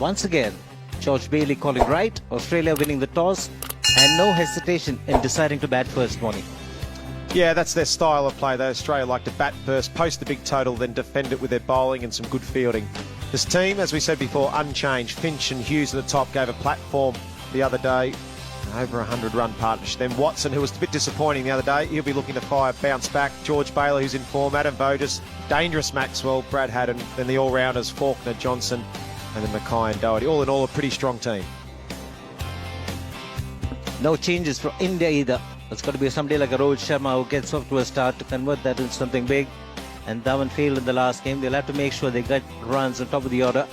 Once again, George Bailey calling right, Australia winning the toss, and no hesitation in deciding to bat first, Bonnie. Yeah, that's their style of play. They Australia like to bat first, post the big total, then defend it with their bowling and some good fielding. This team, as we said before, unchanged. Finch and Hughes at the top gave a platform the other day. Over 100-run partnership. Then Watson, who was a bit disappointing the other day, he'll be looking to bounce back. George Bailey, who's in form. Adam Voges, dangerous Maxwell, Brad Haddon, then the all-rounders, Faulkner, Johnson, and then Mackay and Doherty. All in all, a pretty strong team. No changes for India either. It's got to be somebody like a Rohit Sharma who gets off to a start to convert that into something big. And Dhawan failed in the last game. They'll have to make sure they get runs on top of the order.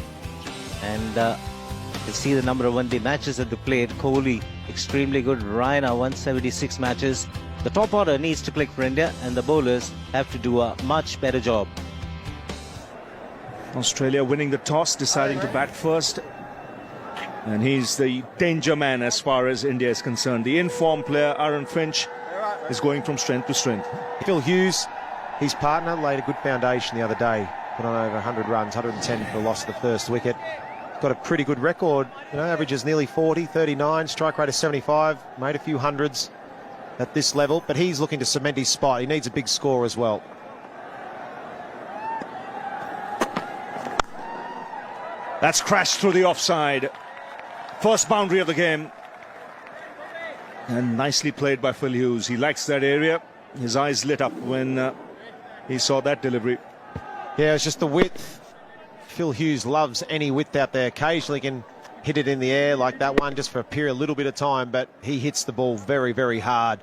And you'll see the number of one-day matches that they played. Kohli, extremely good. Raina, 176 matches. The top order needs to click for India, and the bowlers have to do a much better job. Australia winning the toss, deciding to bat first. And he's the danger man as far as India is concerned. The in-form player, Aaron Finch, is going from strength to strength. Phil Hughes, his partner, laid a good foundation the other day. Put on over 100 runs, 110 for the loss of the first wicket. Got a pretty good record, averages nearly 40, 39, strike rate of 75, made a few hundreds at this level, but he's looking to cement his spot. He needs a big score as well. That's crashed through the offside. First boundary of the game. And nicely played by Phil Hughes. He likes that area. His eyes lit up when he saw that delivery. Yeah, it's just the width. Phil Hughes loves any width out there. Occasionally can hit it in the air like that one just for a period, a little bit of time, but he hits the ball very, very hard.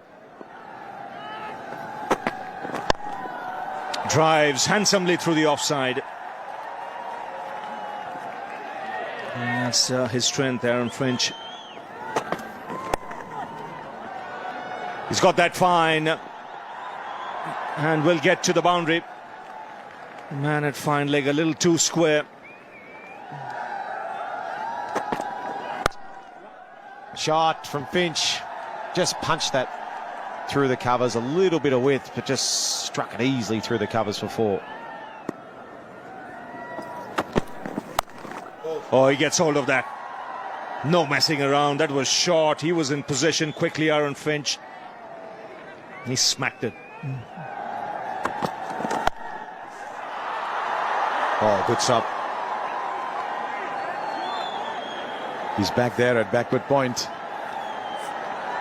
Drives handsomely through the offside. And that's his strength, Aaron Finch. He's got that fine. And will get to the boundary. Man at fine leg, a little too square. Shot from Finch. Just punched that through the covers. A little bit of width, but just struck it easily through the covers for 4. Oh, he gets hold of that. No messing around. That was short. He was in position quickly, Aaron Finch. He smacked it. Oh, good stop. He's back there at backward point.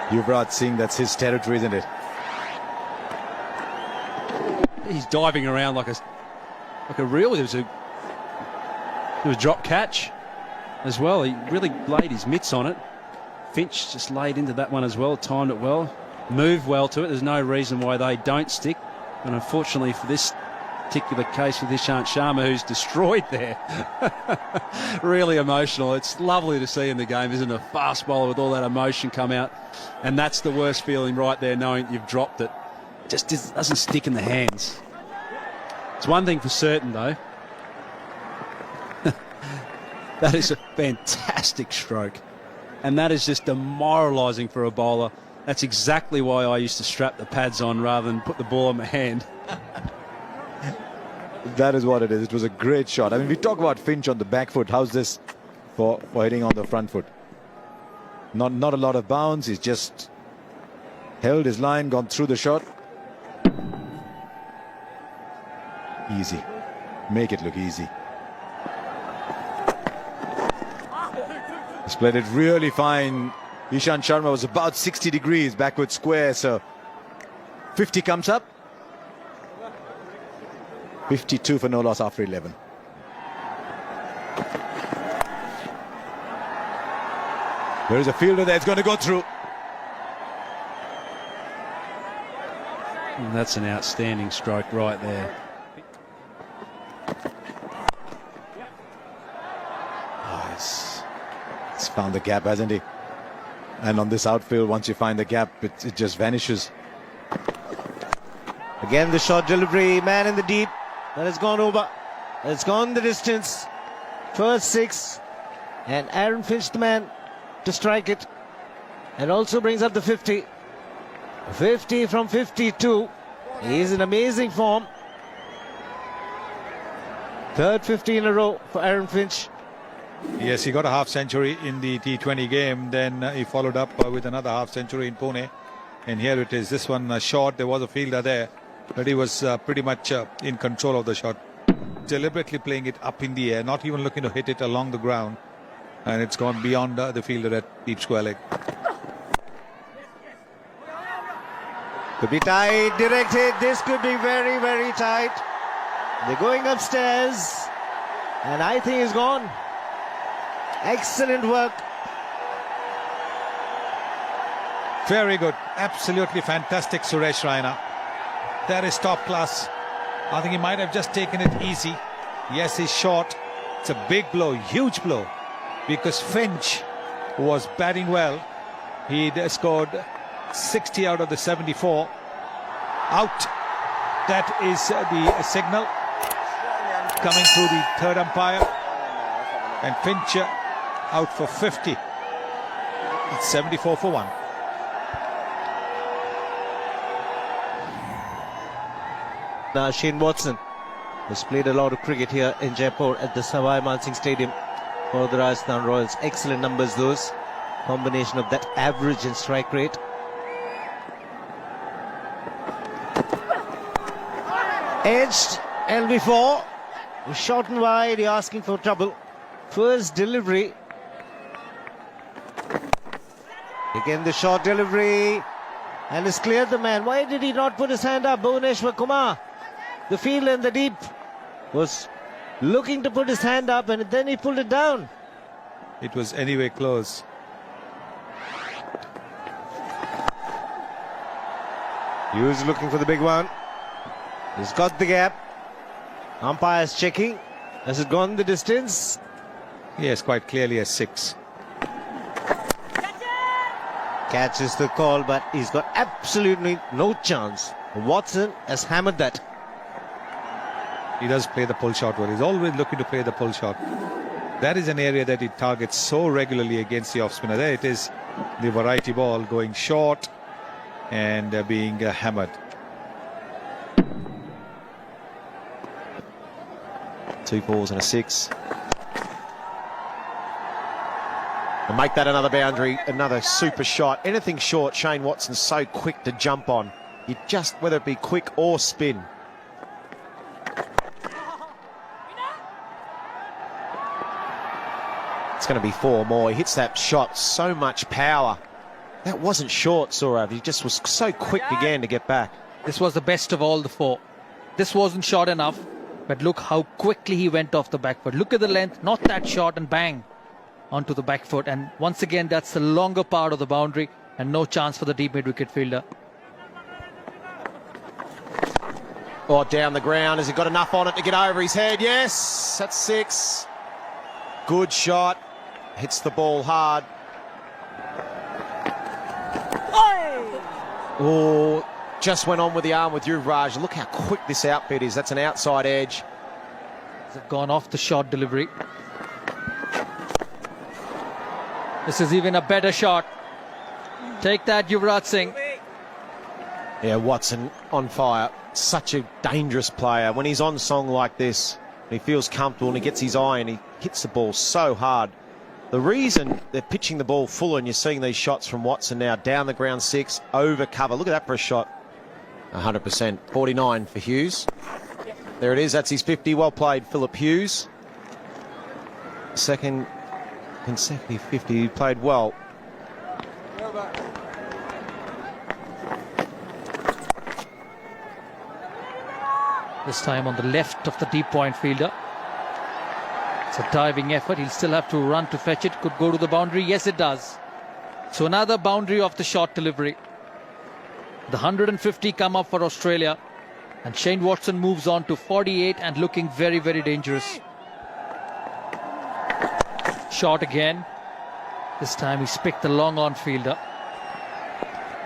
Yuvraj Singh, that's his territory, isn't it? He's diving around like a reel. There was a drop catch as well. He really laid his mitts on it. Finch just laid into that one as well, timed it well, moved well to it. There's no reason why they don't stick. And unfortunately for this particular case with Ishant Sharma, who's destroyed there. Really emotional. It's lovely to see in the game, isn't it? A fast bowler with all that emotion come out. And that's the worst feeling right there, knowing you've dropped it. Just doesn't stick in the hands. It's one thing for certain, though. That is a fantastic stroke. And that is just demoralising for a bowler. That's exactly why I used to strap the pads on rather than put the ball in my hand. That is what it is. It was a great shot. I mean, we talk about Finch on the back foot. How's this for hitting on the front foot? Not a lot of bounce. He's just held his line, gone through the shot. Easy. Make it look easy. He's played it really fine. Ishant Sharma was about 60 degrees backward square, so 50 comes up. 52 for no loss after 11. There is a fielder there. It's going to go through. And that's an outstanding stroke right there. Oh, he's found the gap, hasn't he? And on this outfield, once you find the gap, it just vanishes. Again, the short delivery, man in the deep. That has gone over. It's gone the distance. First 6. And Aaron Finch, the man to strike it. And also brings up the 50. 50 from 52. He's in amazing form. Third 50 in a row for Aaron Finch. Yes, he got a half century in the T20 game. Then he followed up with another half century in Pune. And here it is. This one short. There was a fielder there, but he was pretty much in control of the shot. Deliberately playing it up in the air, not even looking to hit it along the ground. And it's gone beyond the fielder at deep square leg. Could be tight, directed. This could be very, very tight. They're going upstairs. And I think he's gone. Excellent work. Very good. Absolutely fantastic, Suresh Raina. That is top class. I think he might have just taken it easy. Yes, he's short. It's a big blow, huge blow. Because Finch was batting well. He scored 60 out of the 74. Out. That is the signal coming through the third umpire. And Finch out for 50. It's 74 for 1. Now Shane Watson has played a lot of cricket here in Jaipur at the Savai Mansingh Stadium for the Rajasthan Royals. Excellent numbers those. Combination of that average and strike rate. Edged, LB4. Short and wide, you're asking for trouble. First delivery. Again the short delivery. And it's cleared the man. Why did he not put his hand up? Bhuvaneshwar Kumar, the fielder in the deep, was looking to put his hand up and then he pulled it down. It was anyway close. Hughes looking for the big one. He's got the gap. Umpire's checking. Has it gone the distance? Yes, quite clearly a 6. Catches the call, but he's got absolutely no chance. Watson has hammered that. He does play the pull shot well. He's always looking to play the pull shot. That is an area that he targets so regularly against the off spinner. There it is, the variety ball going short and being hammered. 2 balls and a 6. And make that another boundary, another super shot. Anything short, Shane Watson's so quick to jump on. You just, whether it be quick or spin. It's going to be 4 more. He hits that shot, so much power. That wasn't short, Saurav. He just was so quick again to get back. This was the best of all the 4. This wasn't short enough, but look how quickly he went off the back foot. Look at the length, not that short, and bang, onto the back foot. And once again, that's the longer part of the boundary and no chance for the deep mid-wicket fielder. Oh, down the ground. Has he got enough on it to get over his head? Yes, that's 6. Good shot. Hits the ball hard. Oh, just went on with the arm with Yuvraj. Look how quick this outfit is. That's an outside edge. Has gone off the short delivery. This is even a better shot. Take that, Yuvraj Singh. Yeah, Watson on fire. Such a dangerous player. When he's on song like this, he feels comfortable and he gets his eye and he hits the ball so hard. The reason they're pitching the ball fuller and you're seeing these shots from Watson now, down the ground 6, over cover. Look at that for a shot. 100%. 49 for Hughes. There it is. That's his 50. Well played, Philip Hughes. Second consecutive 50. He played well. This time on the left of the deep point fielder. It's a diving effort. He'll still have to run to fetch it. Could go to the boundary. Yes, it does. So another boundary of the short delivery. The 150 come up for Australia. And Shane Watson moves on to 48 and looking very, very dangerous. Shot again. This time he's picked the long on fielder.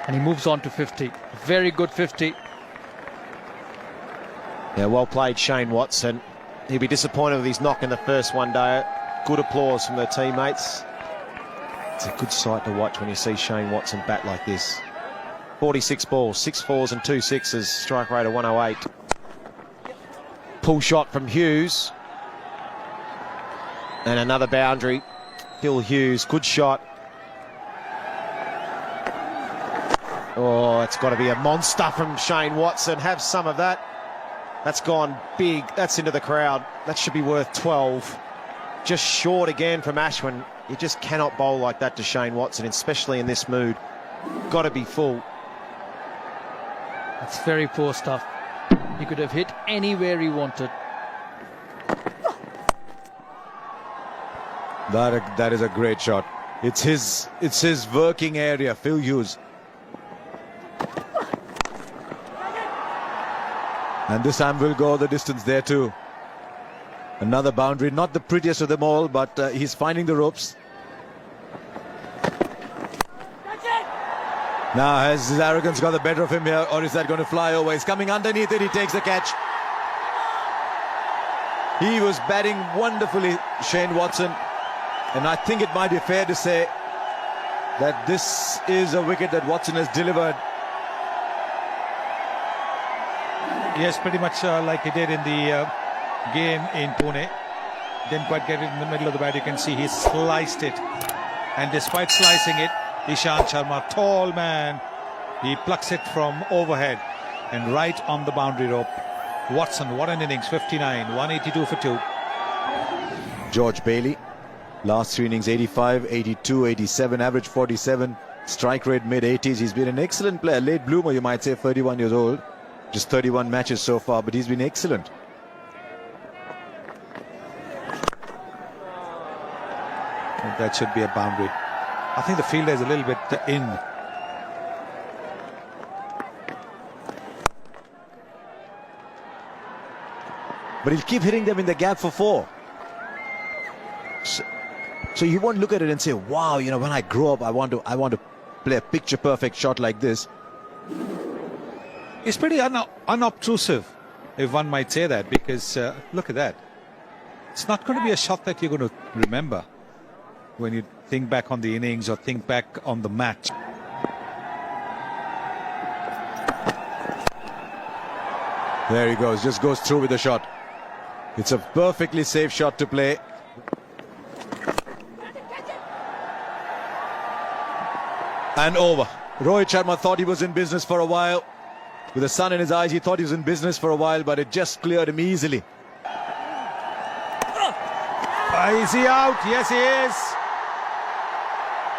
And he moves on to 50. Very good 50. Yeah, well played, Shane Watson. He'll be disappointed with his knock in the first one day. Good applause from their teammates. It's a good sight to watch when you see Shane Watson bat like this. 46 balls, 6 4s and 2 6s, strike rate of 108. Pull shot from Hughes. And another boundary. Phil Hughes, good shot. Oh, it's got to be a monster from Shane Watson. Have some of that. That's gone big. That's into the crowd. That should be worth 12. Just short again from Ashwin. You just cannot bowl like that to Shane Watson, especially in this mood. Got to be full. That's very poor stuff. He could have hit anywhere he wanted. That is a great shot. It's his working area, Phil Hughes. And this time will go the distance there too. Another boundary, not the prettiest of them all, but he's finding the ropes. Now has his arrogance got the better of him here, or is that going to fly over? He's coming underneath it, he takes the catch. He was batting wonderfully, Shane Watson. And I think it might be fair to say that this is a wicket that Watson has delivered. Yes, pretty much like he did in the game in Pune. Didn't quite get it in the middle of the bat. You can see he sliced it. And despite slicing it, Ishant Sharma, tall man, he plucks it from overhead and right on the boundary rope. Watson, what an innings, 59, 182 for 2. George Bailey, last 3 innings, 85, 82, 87, average 47, strike rate mid-80s. He's been an excellent player, late bloomer you might say, 31 years old. Just 31 matches so far, but he's been excellent. And that should be a boundary. I think the fielder is a little bit in. But he'll keep hitting them in the gap for 4. So you won't look at it and say, wow, you know, when I grow up, I want to play a picture perfect shot like this. It's pretty unobtrusive, if one might say that, because look at that. It's not going to be a shot that you're going to remember when you think back on the innings or think back on the match. There he goes, just goes through with the shot. It's a perfectly safe shot to play. And over. Rohit Sharma thought he was in business for a while. With the sun in his eyes, he thought he was in business for a while, but it just cleared him easily. Is he out? Yes, he is.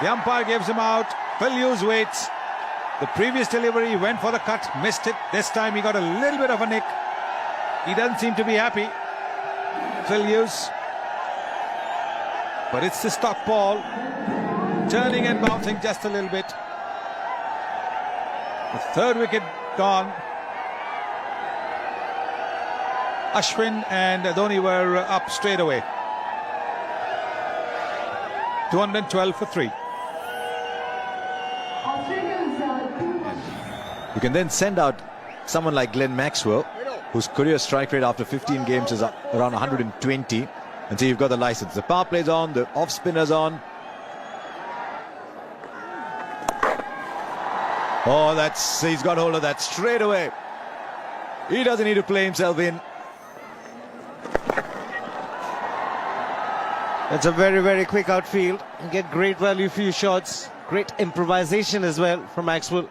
The umpire gives him out. Phil Hughes waits. The previous delivery, he went for the cut, missed it. This time he got a little bit of a nick. He doesn't seem to be happy, Phil Hughes. But it's the stock ball, turning and bouncing just a little bit. The third wicket gone. Ashwin and Dhoni were up straight away. 212 for 3. You can then send out someone like Glenn Maxwell, whose career strike rate after 15 games is around 120, and so you've got the license. The power play's on, the off spinner's on. Oh, he's got hold of that straight away. He doesn't need to play himself in. It's a very, very quick outfield. You get great value for your shots. Great improvisation as well from Maxwell.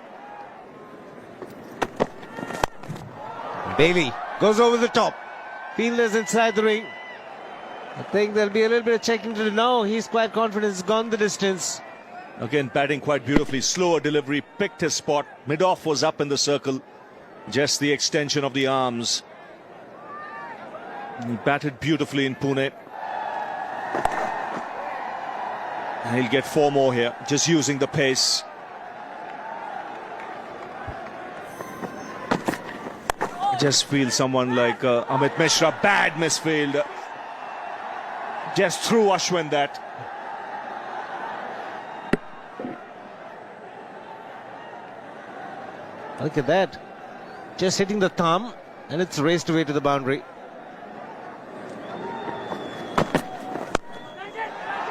Bailey goes over the top. Fielders inside the ring. I think there'll be a little bit of checking to do now. He's quite confident. He's gone the distance. Again, batting quite beautifully. Slower delivery, picked his spot. Mid-off was up in the circle. Just the extension of the arms. He batted beautifully in Pune. And he'll get 4 more here, just using the pace. I just feel someone like Amit Mishra, bad misfield. Just threw Ashwin that. Look at that. Just hitting the thumb, and it's raced away to the boundary.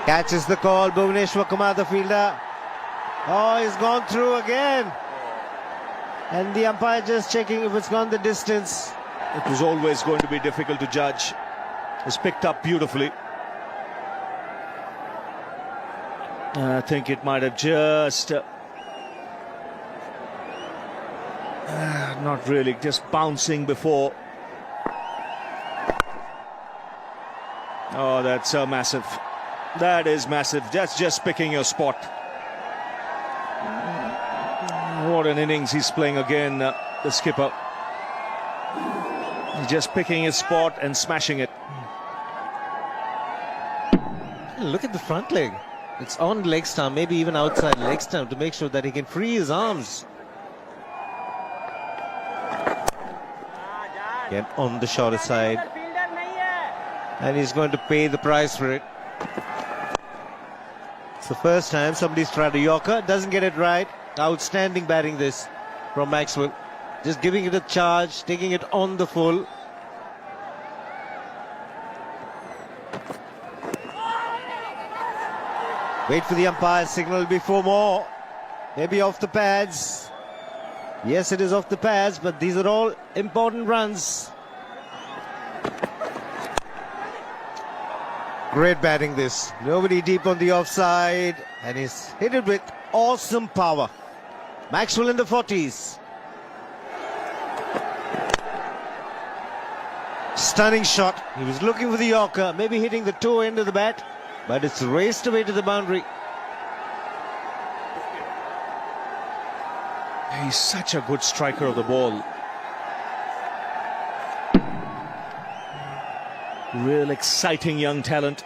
Catches the call. Bhuvneshwar Kumar, the fielder. Oh, he's gone through again. And the umpire just checking if it's gone the distance. It was always going to be difficult to judge. It's picked up beautifully. I think it might have just... not really, just bouncing before. Oh, that's massive. That is massive. That's just picking your spot. What an innings he's playing again, the skipper. He's just picking his spot and smashing it. Look at the front leg. It's on leg stump, maybe even outside leg stump, to make sure that he can free his arms. Again on the shorter side. And he's going to pay the price for it. It's the first time somebody's tried a Yorker, doesn't get it right. Outstanding batting this from Maxwell. Just giving it a charge, taking it on the full. Wait for the umpire signal before more. Maybe off the pads. Yes, it is off the pads, but these are all important runs. Great batting this. Nobody deep on the offside. And he's hit it with awesome power. Maxwell in the 40s. Stunning shot. He was looking for the Yorker, maybe hitting the toe end of the bat, but it's raced away to the boundary. He's such a good striker of the ball. Real exciting young talent.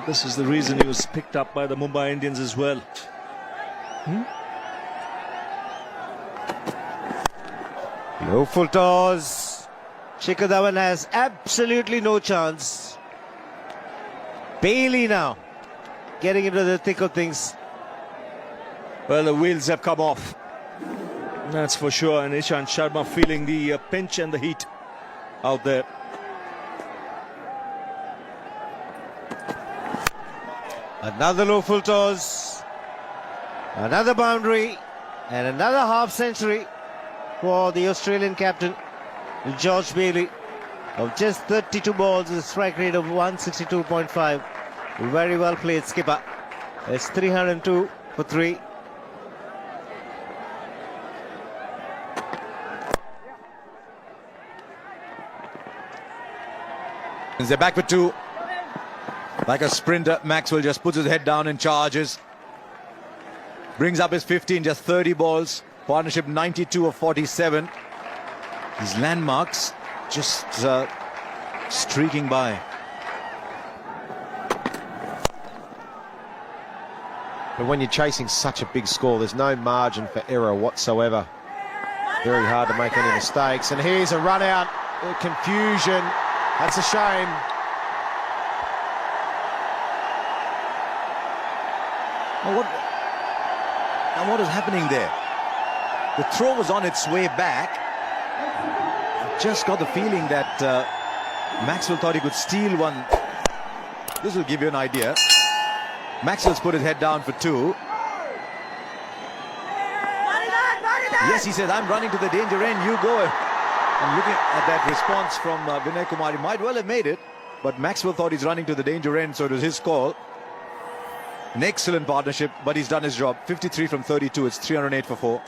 This is the reason he was picked up by the Mumbai Indians as well. Low full toss. Shikhar Dhawan has absolutely no chance. Bailey now getting into the thick of things. Well, the wheels have come off. That's for sure. And Ishant Sharma feeling the pinch and the heat out there. Another low full toss. Another boundary. And another half century for the Australian captain, George Bailey, of just 32 balls with a strike rate of 162.5. Very well played, skipper. It's 302 for 3. They're back for 2. Like a sprinter, Maxwell just puts his head down and charges. Brings up his 15, just 30 balls. Partnership 92 of 47. His landmarks just streaking by. But when you're chasing such a big score, there's no margin for error whatsoever. Very hard to make any mistakes. And here's a run out, confusion. That's a shame. Now what is happening there? The throw was on its way back. Just got the feeling that Maxwell thought he could steal one. This will give you an idea. Maxwell's put his head down for 2. Yes, he says, I'm running to the danger end, you go. And looking at that response from Vinay Kumar, he might well have made it, but Maxwell thought he's running to the danger end, so it was his call. An excellent partnership, but he's done his job. 53 from 32, it's 308 for 4.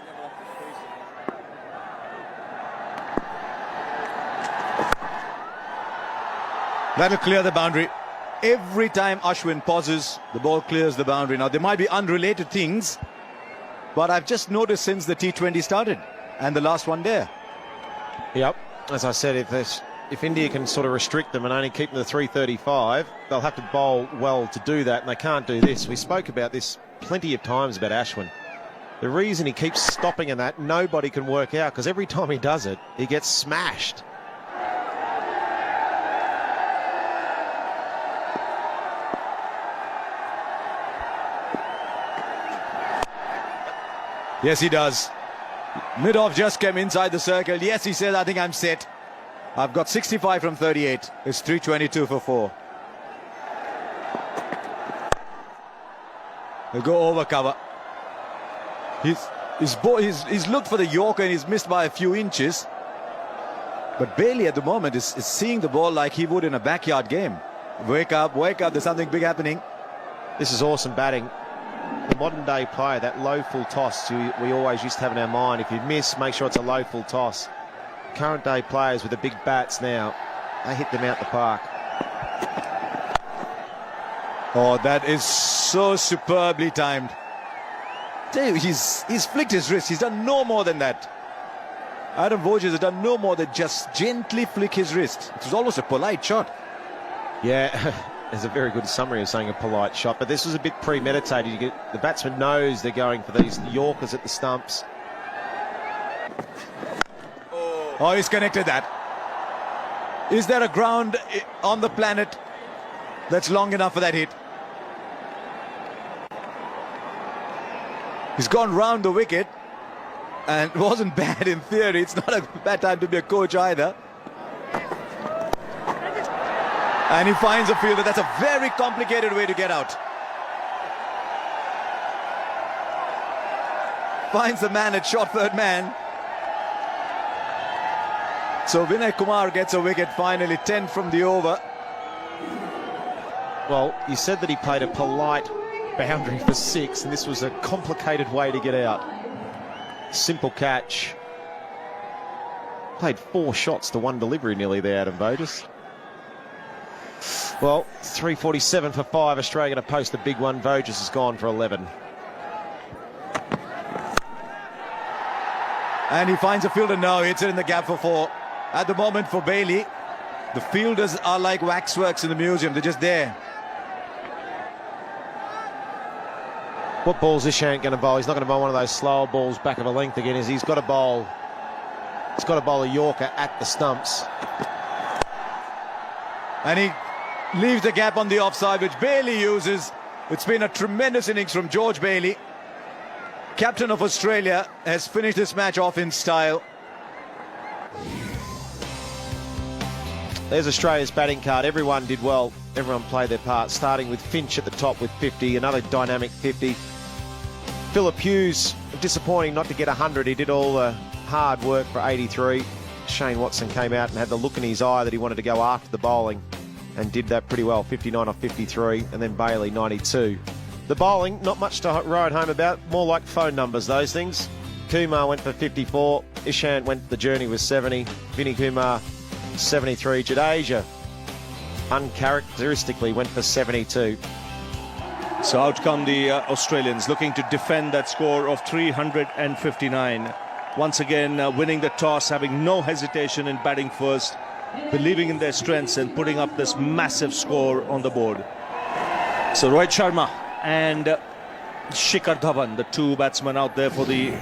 That'll clear the boundary. Every time Ashwin pauses, the ball clears the boundary. Now, there might be unrelated things, but I've just noticed since the T20 started and the last one there. Yep, as I said, if India can sort of restrict them and only keep them to 335, they'll have to bowl well to do that, and they can't do this. We spoke about this plenty of times about Ashwin. The reason he keeps stopping in that, nobody can work out, because every time he does it, he gets smashed. Yes, he does. Mid-off just came inside the circle. Yes, he says, I think I'm set. I've got 65 from 38. It's 322 for 4. He'll go over cover. He's looked for the Yorker and he's missed by a few inches. But Bailey at the moment is seeing the ball like he would in a backyard game. Wake up, there's something big happening. This is awesome batting. The modern day player, that low full toss we always used to have in our mind. If you miss, make sure it's a low full toss. Current day players with the big bats now, they hit them out the park. Oh, that is so superbly timed. Dude, he's flicked his wrist. He's done no more than that. Adam Voges has done no more than just gently flick his wrist. It was almost a polite shot. Yeah, there's a very good summary of saying a polite shot, but this was a bit premeditated. You get, the batsman knows they're going for these Yorkers at the stumps. Oh, he's connected that. Is there a ground on the planet that's long enough for that hit? He's gone round the wicket, and it wasn't bad in theory. It's not a bad time to be a coach either. And he finds a fielder. That's a very complicated way to get out. Finds the man at short third man. So Vinay Kumar gets a wicket finally, 10 from the over. Well, you said that he played a polite boundary for 6, and this was a complicated way to get out. Simple catch. Played 4 shots to 1 delivery nearly there, Adam Voges. Well, 347 for 5. Australia going to post a big one. Voges has gone for 11. And he finds a fielder now. Hits it in the gap for 4. At the moment for Bailey, the fielders are like waxworks in the museum. They're just there. What ball's Ishant going to bowl? He's not going to bowl one of those slower balls back of a length again. He's got to bowl. He's got to bowl a Yorker at the stumps. And he leaves the gap on the offside, which Bailey uses. It's been a tremendous innings from George Bailey. Captain of Australia has finished this match off in style. There's Australia's batting card. Everyone did well. Everyone played their part, starting with Finch at the top with 50, another dynamic 50. Phillip Hughes, disappointing not to get 100. He did all the hard work for 83. Shane Watson came out and had the look in his eye that he wanted to go after the bowling and did that pretty well, 59 off 53, and then Bailey, 92. The bowling, not much to write home about, more like phone numbers, those things. Kumar went for 54, Ishant went the journey with 70, Vinny Kumar 73, Jadeja uncharacteristically went for 72. So out come the Australians, looking to defend that score of 359. Once again, winning the toss, having no hesitation in batting first, believing in their strengths and putting up this massive score on the board. So Rohit Sharma and Shikhar Dhawan, the 2 batsmen out there for the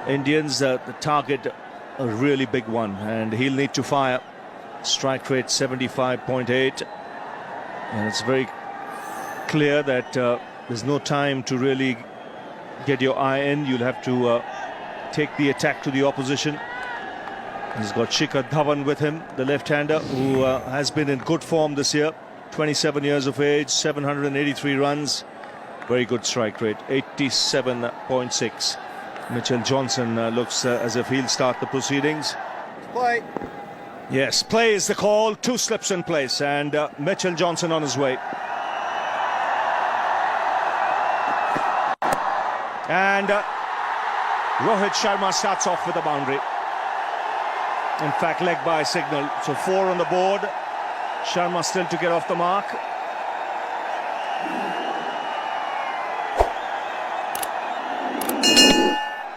Indians. The target, a really big one, and he'll need to fire. Strike rate 75.8, and it's very clear that there's no time to really get your eye in. You'll have to take the attack to the opposition. He's got Shikhar Dhawan with him, the left-hander, who has been in good form this year. 27 years of age, 783 runs. Very good strike rate, 87.6. Mitchell Johnson looks as if he'll start the proceedings. Play. Yes, play is the call. 2 slips in place, and Mitchell Johnson on his way. And Rohit Sharma starts off with a boundary. In fact, leg by signal. So 4 on the board. Sharma still to get off the mark.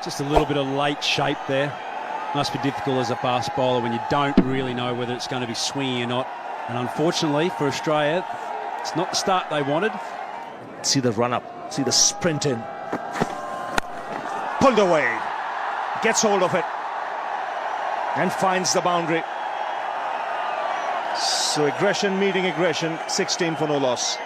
Just a little bit of late shape there. Must be difficult as a fast bowler when you don't really know whether it's going to be swinging or not. And unfortunately for Australia, it's not the start they wanted. See the run-up, see the sprint in. Pulled away, gets hold of it, and finds the boundary. So aggression meeting aggression, 16 for no loss.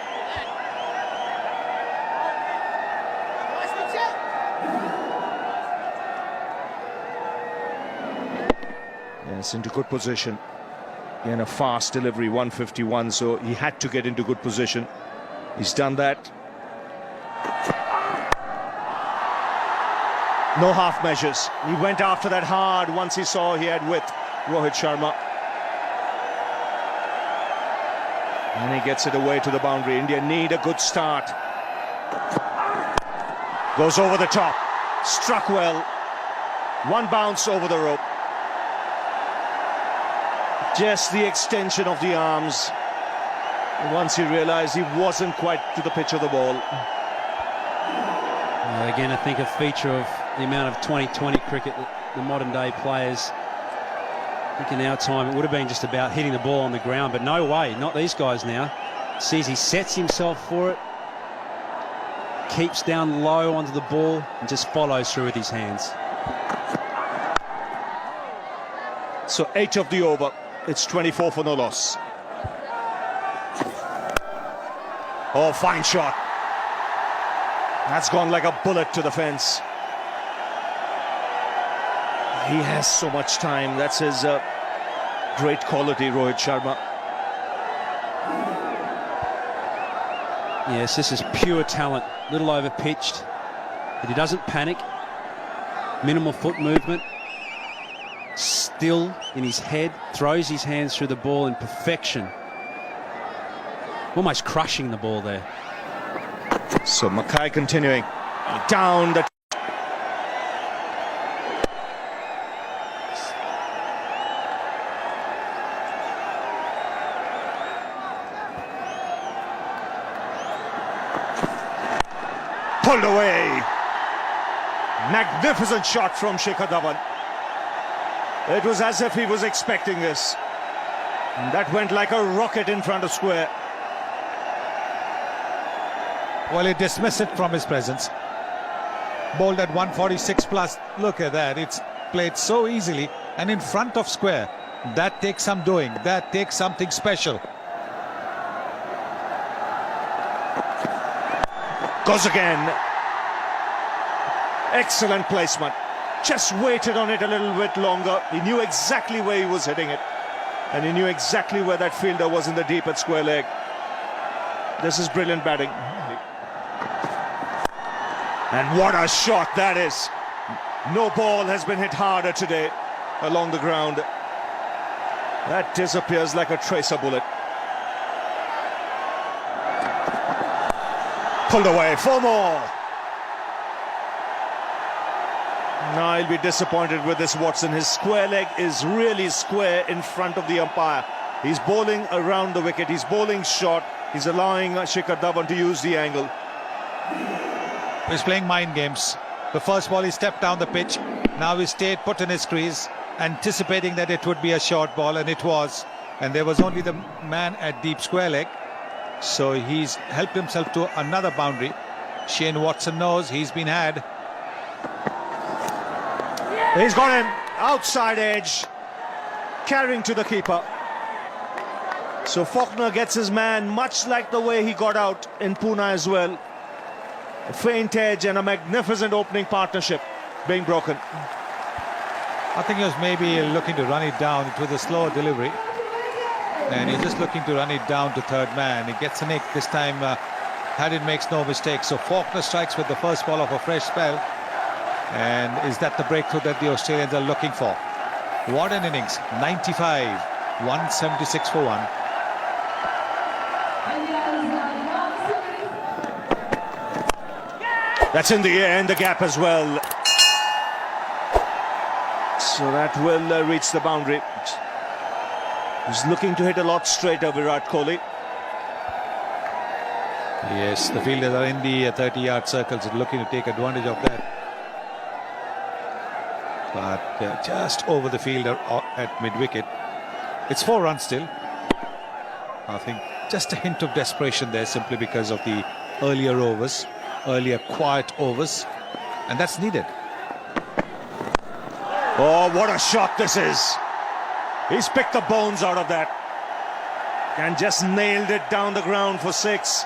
Yes, into good position. Again, a fast delivery, 151, so he had to get into good position. He's done that. No half measures. He went after that hard once he saw he had width, Rohit Sharma. And he gets it away to the boundary. India need a good start. Goes over the top. Struck well. One bounce over the rope. Just the extension of the arms. Once he realized he wasn't quite to the pitch of the ball. Again, I think a feature of the amount of 2020 cricket that the modern day players, I think in our time it would have been just about hitting the ball on the ground, but no way, not these guys now. Sees he sets himself for it, keeps down low onto the ball and just follows through with his hands. So 8 of the over, it's 24 for no loss. Oh, fine shot. That's gone like a bullet to the fence. He has so much time. That's his great quality, Rohit Sharma. Yes, this is pure talent. Little over-pitched, but he doesn't panic. Minimal foot movement. Still in his head. Throws his hands through the ball in perfection. Almost crushing the ball there. So Mackay continuing. Down the... Pulled away. Magnificent shot from Shikhar Dhawan. It was as if he was expecting this. And that went like a rocket in front of square. Well, he dismissed it from his presence. Bowled at 146 plus. Look at that. It's played so easily and in front of square. That takes some doing. That takes something special. Goes again. Excellent placement. Just waited on it a little bit longer. He knew exactly where he was hitting it. And he knew exactly where that fielder was in the deep at square leg. This is brilliant batting. And what a shot that is. No ball has been hit harder today along the ground. That disappears like a tracer bullet. Pulled away, 4 more. Now he'll be disappointed with this, Watson. His square leg is really square in front of the umpire. He's bowling around the wicket. He's bowling short. He's allowing Shikhar Dhawan to use the angle. He's playing mind games. The first ball he stepped down the pitch. Now he stayed put in his crease, anticipating that it would be a short ball, and it was. And there was only the man at deep square leg. So he's helped himself to another boundary. Shane Watson knows he's been had. He's got him outside edge, carrying to the keeper. So Faulkner gets his man, much like the way he got out in Pune as well. A faint edge and a magnificent opening partnership being broken. I think he was maybe looking to run it down. It was a slower delivery. And he's just looking to run it down to third man. He gets a nick this time. Haddon makes no mistake. So Faulkner strikes with the first ball of a fresh spell. And is that the breakthrough that the Australians are looking for? What an innings. 95, 176 for 1. That's in the air, in the gap as well. So that will reach the boundary. He's looking to hit a lot straighter, Virat Kohli. Yes, the fielders are in the 30-yard circles, looking to take advantage of that. But just over the fielder at mid-wicket. It's 4 runs still. I think just a hint of desperation there, simply because of the earlier overs, earlier quiet overs, and that's needed. Oh, what a shot this is. He's picked the bones out of that and just nailed it down the ground for 6.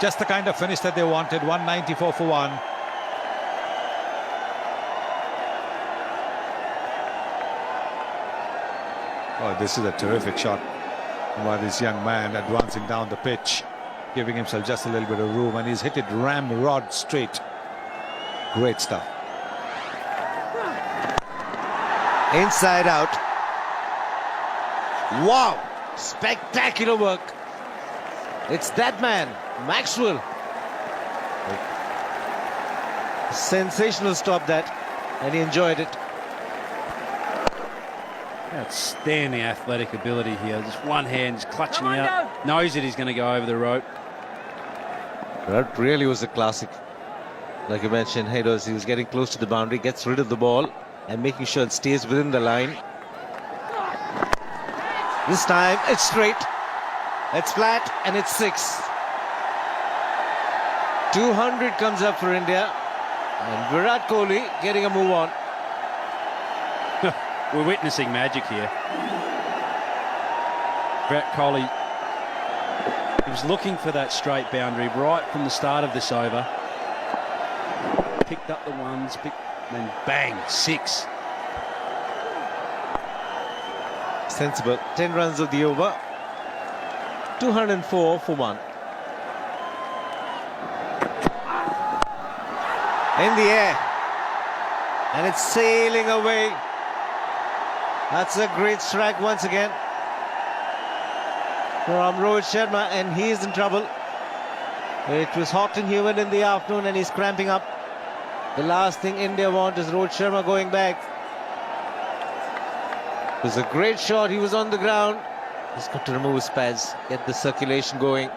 Just the kind of finish that they wanted. 194 for 1. Oh, this is a terrific shot by this young man, advancing down the pitch, giving himself just a little bit of room, and he's hit it ramrod straight. Great stuff. Inside out. Wow. Spectacular work. It's that man, Maxwell. Sensational stop that, and he enjoyed it. Outstanding athletic ability here. Just one hand, just clutching out. Knows that he's going to go over the rope. That really was a classic. Like you mentioned, he was getting close to the boundary, gets rid of the ball and making sure it stays within the line. This time it's straight, it's flat, and it's 6. 200 comes up for India, and Virat Kohli getting a move on. We're witnessing magic here. Virat Kohli, he was looking for that straight boundary right from the start of this over. Picked up the ones, then bang, 6. Sensible. 10 runs of the over. 204 for 1. In the air. And it's sailing away. That's a great strike once again from Rohit Sharma, and he is in trouble. It was hot and humid in the afternoon, and he's cramping up. The last thing India want is Rohit Sharma going back. It was a great shot. He was on the ground. He's got to remove his pads, get the circulation going.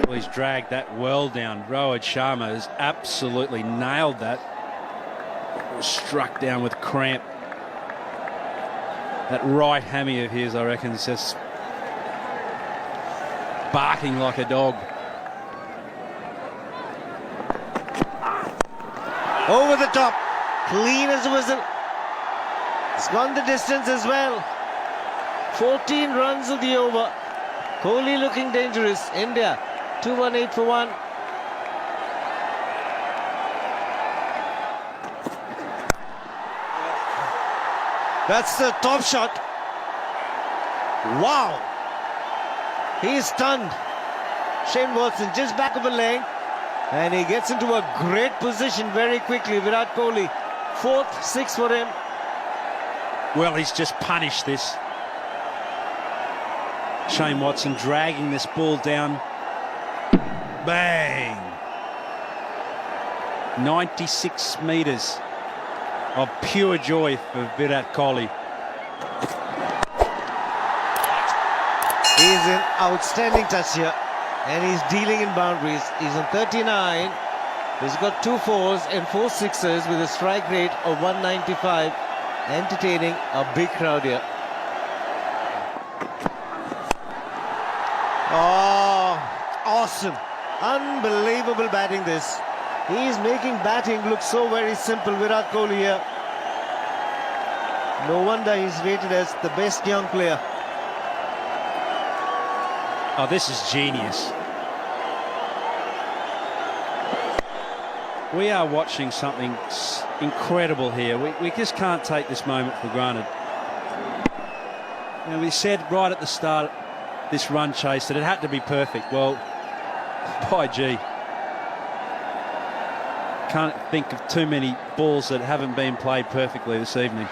Well, he's dragged that well down. Rohit Sharma has absolutely nailed that. Was struck down with cramp. That right hammy of his, I reckon, is just barking like a dog. Over the top, clean as a whistle. It's gone the distance as well. 14 runs of the over. Kohli looking dangerous. India 218 for 1. That's the top shot. Wow. He's stunned. Shane Watson just back of a leg. And he gets into a great position very quickly. Virat Kohli, 4th, 6 for him. Well, he's just punished this. Shane Watson dragging this ball down. Bang! 96 metres of pure joy for Virat Kohli. He's in outstanding touch here. And he's dealing in boundaries. He's on 39. He's got 2 4s and 4 6s with a strike rate of 195. Entertaining a big crowd here. Oh, awesome. Unbelievable batting this. He's making batting look so very simple. Virat Kohli here. No wonder he's rated as the best young player. Oh, this is genius. We are watching something incredible here. We just can't take this moment for granted. You know, we said right at the start of this run chase that it had to be perfect. Well, by gee. Can't think of too many balls that haven't been played perfectly this evening.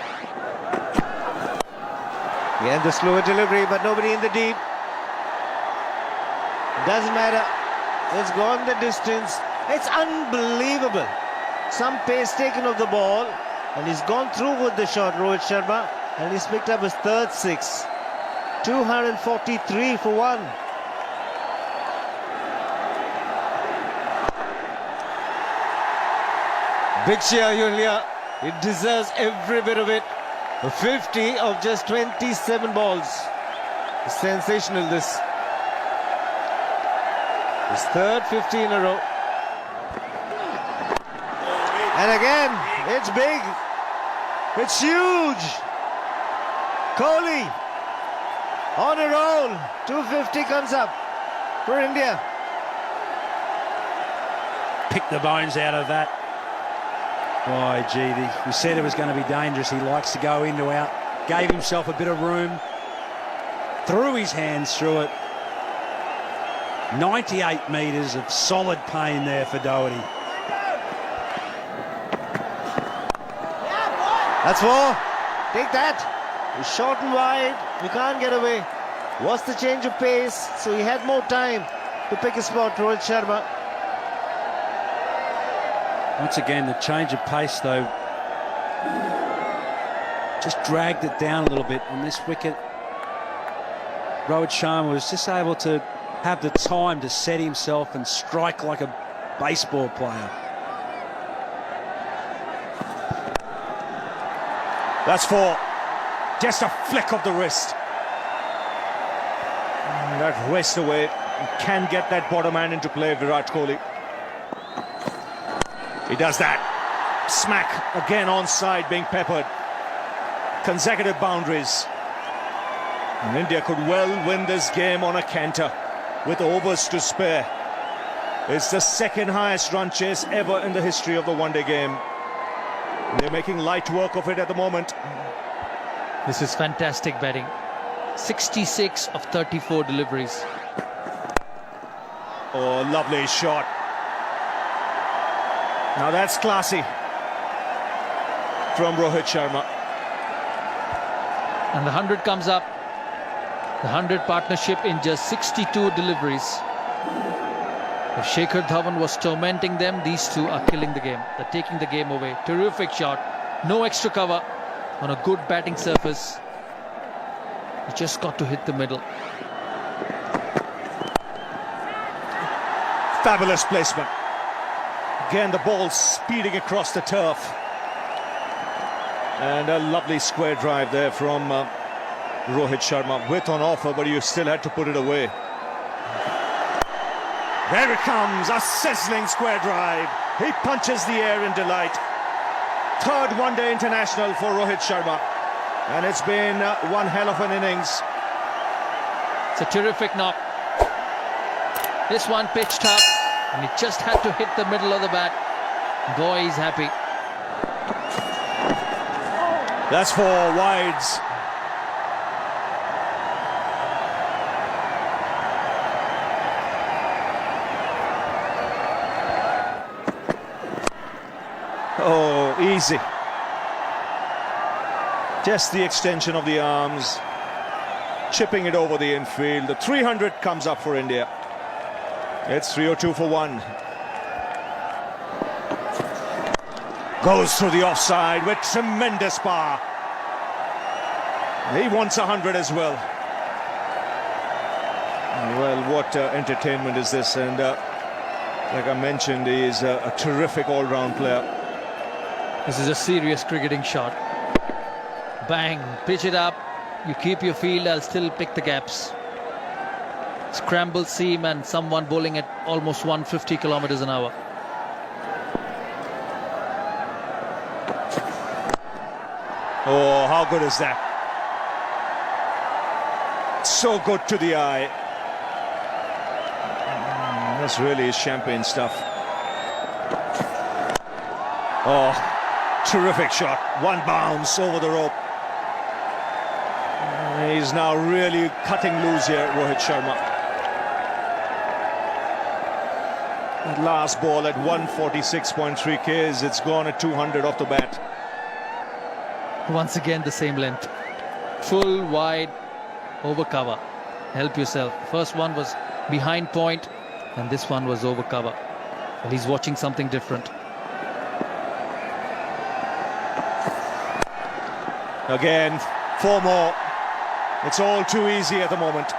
Again, the slower delivery, but nobody in the deep. Doesn't matter. It's gone the distance. It's unbelievable. Some pace taken of the ball, and he's gone through with the shot, Rohit Sharma, and he's picked up his 3rd 6. 243 for 1. Big cheer here. It deserves every bit of it. A 50 of just 27 balls. Sensational this. His 3rd 50 in a row. And again, it's big. It's huge. Kohli on a roll. 250 comes up for India. Pick the bones out of that. Why, gee, we said it was going to be dangerous. He likes to go into out. Gave himself a bit of room. Threw his hands through it. 98 metres of solid pain there for Doherty. That's four. Take that. He's short and wide. You can't get away. What's the change of pace? So he had more time to pick a spot. Rohit Sharma. Once again, the change of pace, though, just dragged it down a little bit on this wicket. Rohit Sharma was just able to have the time to set himself and strike like a baseball player. That's four. Just a flick of the wrist. That wrist away. He can get that bottom hand into play, Virat Kohli. He does that. Smack again onside, being peppered. Consecutive boundaries. And India could well win this game on a canter with overs to spare. It's the second highest run chase ever in the history of the one-day game. They're making light work of it at the moment. This is fantastic batting. 66 of 34 deliveries. Oh, lovely shot. Now that's classy from Rohit Sharma. And the 100 comes up. The 100 partnership in just 62 deliveries. If Shikhar Dhawan was tormenting them, these two are killing the game. They're taking the game away. Terrific shot. No extra cover on a good batting surface. He just got to hit the middle. Fabulous placement. Again, the ball speeding across the turf. And a lovely square drive there from Rohit Sharma. Width on offer, but you still had to put it away. There it comes, a sizzling square drive. He punches the air in delight. Third one-day international for Rohit Sharma. And it's been one hell of an innings. It's a terrific knock. This one pitched up, and he just had to hit the middle of the bat. Boy, he's happy. That's four wides. Oh, easy. Just the extension of the arms, chipping it over the infield. The 300 comes up for India. It's 302 for one. Goes through the offside with tremendous power. He wants 100 as well. Well, what entertainment is this? And like I mentioned, he is a terrific all-round player. This is a serious cricketing shot. Bang, pitch it up. You keep your field, I'll still pick the gaps. Scramble seam and someone bowling at almost 150 kilometers an hour. Oh, how good is that? So good to the eye. That's really champagne stuff. Oh, terrific shot. One bounce over the rope. He's now really cutting loose here, Rohit Sharma. That last ball at 146.3 Ks, it's gone at 200 off the bat. Once again, the same length. Full, wide, over cover. Help yourself. First one was behind point, and this one was over cover. And he's watching something different. Again, four more. It's all too easy at the moment.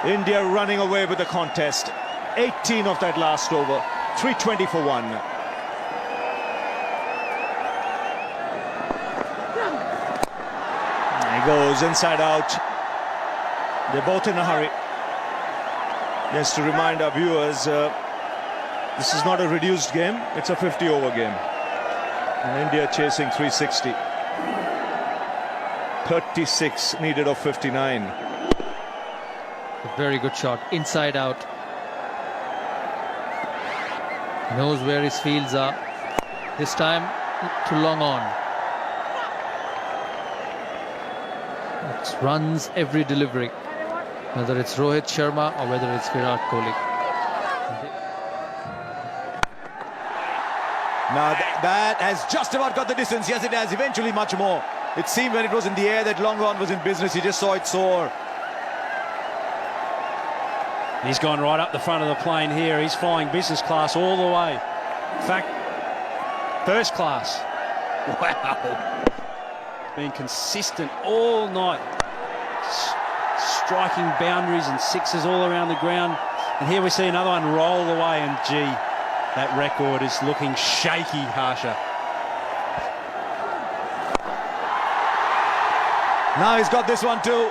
India running away with the contest. 18 of that last over. 320 for one. He goes inside out. They're both in a hurry. Just to remind our viewers, this is not a reduced game. It's a 50-over game. And India chasing 360. 36 needed of 59. A very good shot, inside out. Knows where his fields are. This time, too long on. It runs every delivery, whether it's Rohit Sharma or whether it's Virat Kohli. Now that has just about got the distance. Yes, it has. Eventually much more. It seemed when it was in the air that long on was in business. He just saw it soar. He's gone right up the front of the plane here. He's flying business class all the way. In fact, first class. Wow. Been consistent all night. Striking boundaries and sixes all around the ground. And here we see another one roll away, and gee, that record is looking shaky, Harsha. Now he's got this one too.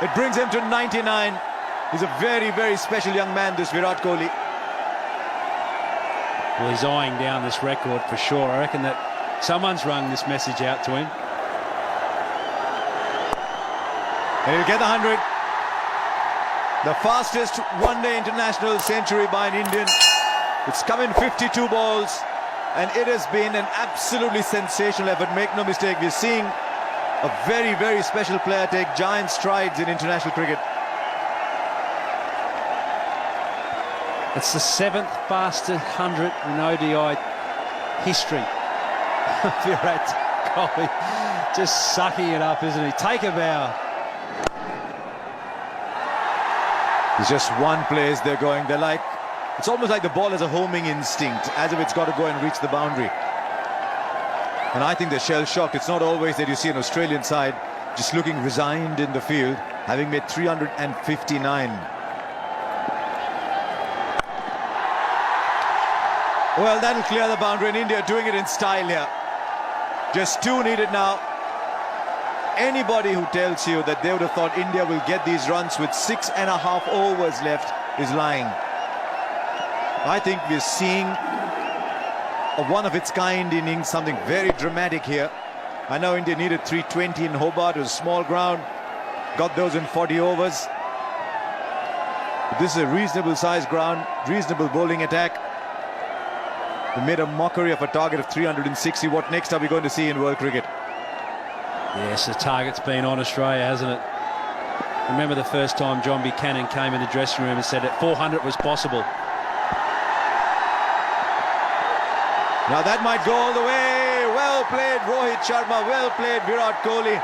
It brings him to 99. He's a very, very special young man, this Virat Kohli. Well, he's eyeing down this record for sure. I reckon that someone's rung this message out to him. And he'll get the 100. The fastest one-day international century by an Indian. It's come in 52 balls, and it has been an absolutely sensational effort. Make no mistake, we're seeing a very, very special player take giant strides in international cricket. It's the 7th fastest 100 in ODI history. Virat Kohli just sucking it up, isn't he? Take a bow. It's just one place they're going. They're like, it's almost like the ball has a homing instinct, as if it's got to go and reach the boundary. And I think they're shell-shocked. It's not always that you see an Australian side just looking resigned in the field, having made 359. Well, that'll clear the boundary, and India doing it in style here. Just 2 needed now. Anybody who tells you that they would have thought India will get these runs with 6.5 overs left is lying. I think we're seeing a one-of-its-kind innings, something very dramatic here. I know India needed 320 in Hobart. It was small ground. Got those in 40 overs. But this is a reasonable-sized ground, reasonable bowling attack. They made a mockery of a target of 360. What next are we going to see in world cricket? Yes, the target's been on Australia, hasn't it? Remember the first time John Buchanan came in the dressing room and said that 400 was possible. Now that might go all the way. Well played, Rohit Sharma. Well played, Virat Kohli.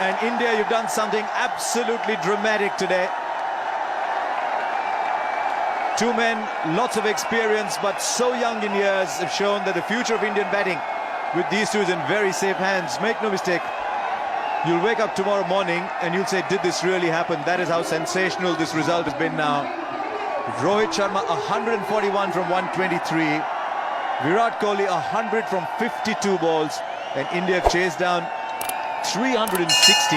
And India, you've done something absolutely dramatic today. 2 men, lots of experience, but so young in years, have shown that the future of Indian batting with these two is in very safe hands. Make no mistake, you'll wake up tomorrow morning and you'll say, did this really happen? That is how sensational this result has been now. Rohit Sharma 141 from 123. Virat Kohli 100 from 52 balls. And India chased down 360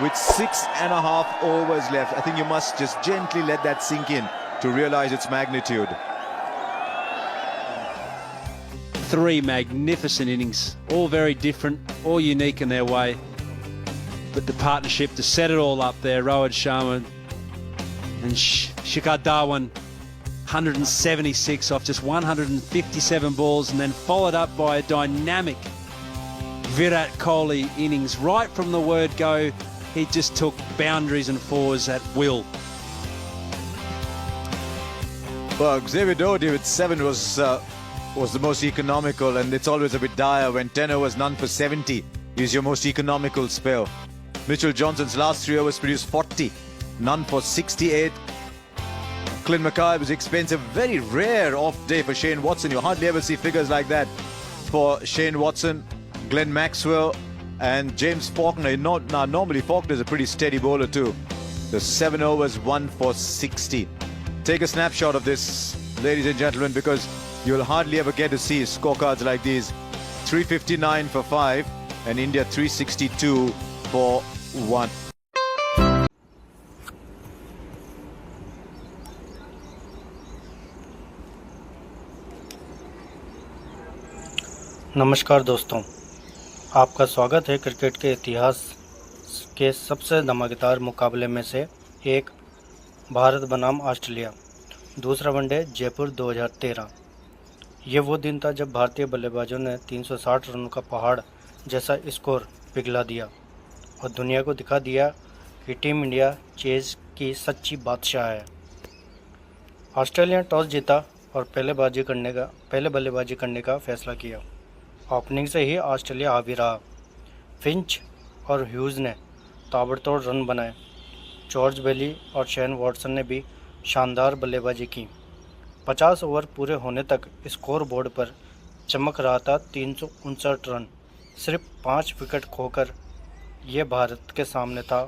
with 6.5 overs left. I think you must just gently let that sink in to realize its magnitude. 3 magnificent innings, all very different, all unique in their way. But the partnership to set it all up there, Rohit Sharma and Shikhar Dhawan, 176 off just 157 balls, and then followed up by a dynamic Virat Kohli innings. Right from the word go, he just took boundaries and fours at will. Well, Xavier Doherty with 7 was the most economical, and it's always a bit dire when 10 overs, none for 70 is your most economical spell. Mitchell Johnson's last 3 overs produced 40, none for 68. Clint Mackay was expensive. Very rare off day for Shane Watson. You hardly ever see figures like that for Shane Watson, Glenn Maxwell and James Faulkner. Now normally Faulkner is a pretty steady bowler too. The 7 overs, 1 for 60. Take a snapshot of this, ladies and gentlemen, because you'll hardly ever get to see scorecards like these. 359 for 5 and India 362 for 1. नमस्कार दोस्तों, आपका स्वागत है cricket के इतिहास के सबसे धमाकेदार मुकाबले में से एक, भारत बनाम ऑस्ट्रेलिया, दूसरा वनडे जयपुर 2013। ये वो दिन था जब भारतीय बल्लेबाजों ने 360 रनों का पहाड़ जैसा स्कोर पिघला दिया और दुनिया को दिखा दिया कि टीम इंडिया चेज की सच्ची बादशाह है। ऑस्ट्रेलिया टॉस जीता और पहले बल्लेबाजी करने का फैसला किया। ओपनिंग से ही ऑस्ट्रेलिया हावी रहा। फिंच और ह्यूज ने ताबड़तोड़ रन बनाए। जॉर्ज बेली और शेन वॉटसन ने भी शानदार बल्लेबाजी की। 50 ओवर पूरे होने तक स्कोर बोर्ड पर चमक रहा था 359 रन। सिर्फ 5 विकेट खोकर ये भारत के सामने था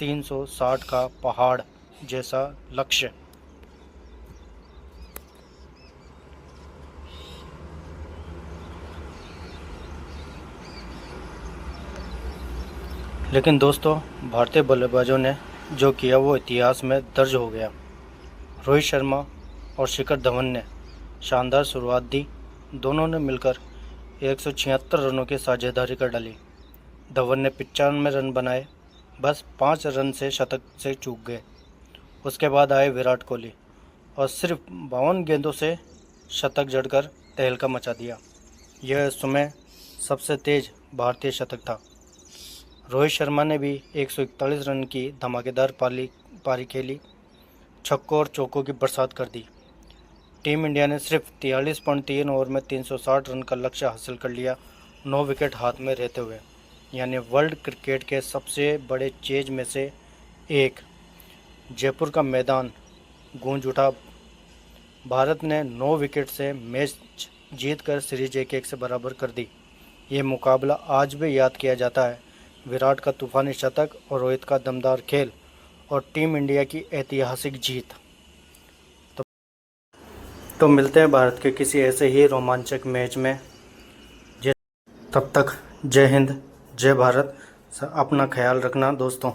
360 का पहाड़ जैसा लक्ष्य। लेकिन दोस्तों, भारतीय बल्लेबाजों ने जो किया वो इतिहास में दर्ज हो गया। रोहित शर्मा और शिखर धवन ने शानदार शुरुआत दी। दोनों ने मिलकर 176 रनों की साझेदारी कर डाली। धवन ने 95 रन बनाए, बस 5 रन से शतक से चूक गए। उसके बाद आए विराट कोहली और सिर्फ 52 गेंदों से शतक जड़कर तहलका मचा दिया। यह उस समय सबसे तेज भारतीय शतक था। रोहित शर्मा ने भी 141 रन की धमाकेदार पारी खेली, छक्कों और चौकों की बरसात कर दी। टीम इंडिया ने सिर्फ 43.3 ओवर में 360 रन का लक्ष्य हासिल कर लिया, 9 विकेट हाथ में रहते हुए। यानी वर्ल्ड क्रिकेट के सबसे बड़े चेज में से एक। जयपुर का मैदान गूंज उठा। भारत ने 9 विकेट से मैच जीतकर सीरीज 1-1 से बराबर कर दी। ये मुकाबला आज भी याद किया जाता है। विराट का तूफानी शतक और रोहित का दमदार खेल और टीम इंडिया की ऐतिहासिक जीत। तो मिलते हैं भारत के किसी ऐसे ही रोमांचक मैच में। तब तक जय हिंद, जय भारत। अपना ख्याल रखना दोस्तों।